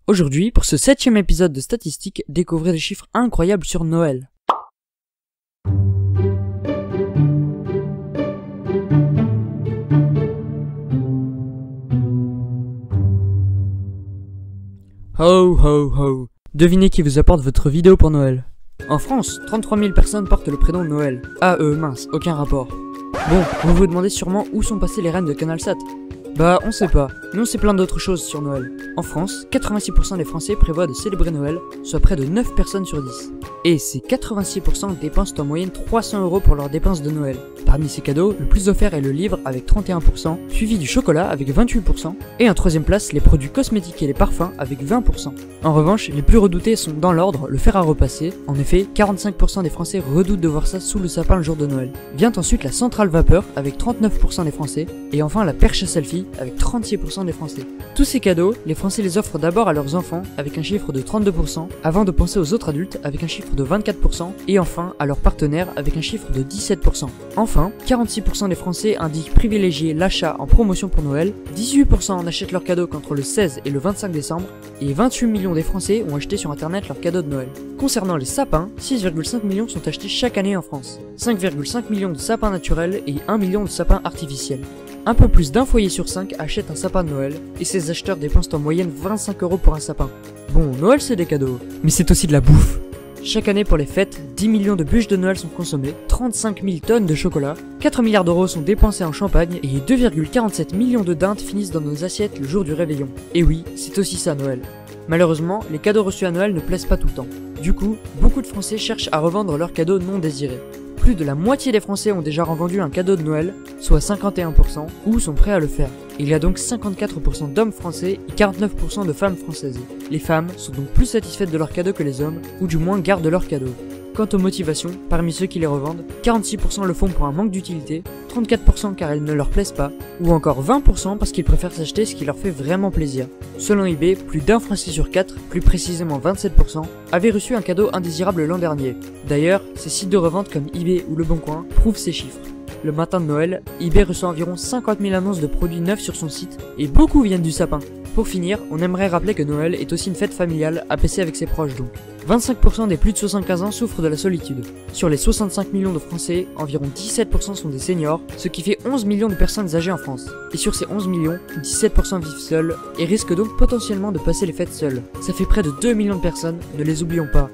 Aujourd'hui, pour ce 7e épisode de Statistiques, découvrez des chiffres incroyables sur Noël. Ho ho ho. Devinez qui vous apporte votre vidéo pour Noël. En France, 33 000 personnes portent le prénom Noël. Ah mince, aucun rapport. Bon, vous vous demandez sûrement où sont passées les reines de CanalSat. Bah on sait pas, nous on sait plein d'autres choses sur Noël. En France, 86% des Français prévoient de célébrer Noël, soit près de 9 personnes sur 10. Et ces 86% dépensent en moyenne 300 € pour leurs dépenses de Noël. Parmi ces cadeaux, le plus offert est le livre avec 31%, suivi du chocolat avec 28%, et en troisième place, les produits cosmétiques et les parfums avec 20%. En revanche, les plus redoutés sont dans l'ordre le fer à repasser. En effet, 45% des Français redoutent de voir ça sous le sapin le jour de Noël. Vient ensuite la centrale vapeur avec 39% des Français, et enfin la perche à selfie avec 36% des Français. Tous ces cadeaux, les Français les offrent d'abord à leurs enfants avec un chiffre de 32%, avant de penser aux autres adultes avec un chiffre de 24%, et enfin à leurs partenaires avec un chiffre de 17%. Enfin, 46% des Français indiquent privilégier l'achat en promotion pour Noël, 18% en achètent leurs cadeaux qu'entre le 16 et le 25 décembre, et 28 millions des Français ont acheté sur internet leurs cadeaux de Noël. Concernant les sapins, 6,5 millions sont achetés chaque année en France, 5,5 millions de sapins naturels et 1 million de sapins artificiels. Un peu plus d'un foyer sur 5 achète un sapin de Noël, et ces acheteurs dépensent en moyenne 25 € pour un sapin. Bon, Noël c'est des cadeaux, mais c'est aussi de la bouffe. Chaque année pour les fêtes, 10 millions de bûches de Noël sont consommées, 35 000 tonnes de chocolat, 4 milliards d'euros sont dépensés en champagne, et 2,47 millions de dindes finissent dans nos assiettes le jour du réveillon. Et oui, c'est aussi ça Noël. Malheureusement, les cadeaux reçus à Noël ne plaisent pas tout le temps. Du coup, beaucoup de Français cherchent à revendre leurs cadeaux non désirés. Plus de la moitié des Français ont déjà revendu un cadeau de Noël, soit 51%, ou sont prêts à le faire. Il y a donc 54% d'hommes français et 49% de femmes françaises. Les femmes sont donc plus satisfaites de leurs cadeaux que les hommes, ou du moins gardent leurs cadeaux. Quant aux motivations, parmi ceux qui les revendent, 46% le font pour un manque d'utilité, 34% car elles ne leur plaisent pas, ou encore 20% parce qu'ils préfèrent s'acheter ce qui leur fait vraiment plaisir. Selon eBay, plus d'un Français sur 4, plus précisément 27%, avait reçu un cadeau indésirable l'an dernier. D'ailleurs, ces sites de revente comme eBay ou Le Bon Coin prouvent ces chiffres. Le matin de Noël, eBay reçoit environ 50 000 annonces de produits neufs sur son site, et beaucoup viennent du sapin. Pour finir, on aimerait rappeler que Noël est aussi une fête familiale à passer avec ses proches donc. 25% des plus de 75 ans souffrent de la solitude. Sur les 65 millions de Français, environ 17% sont des seniors, ce qui fait 11 millions de personnes âgées en France. Et sur ces 11 millions, 17% vivent seuls, et risquent donc potentiellement de passer les fêtes seuls. Ça fait près de 2 millions de personnes, ne les oublions pas.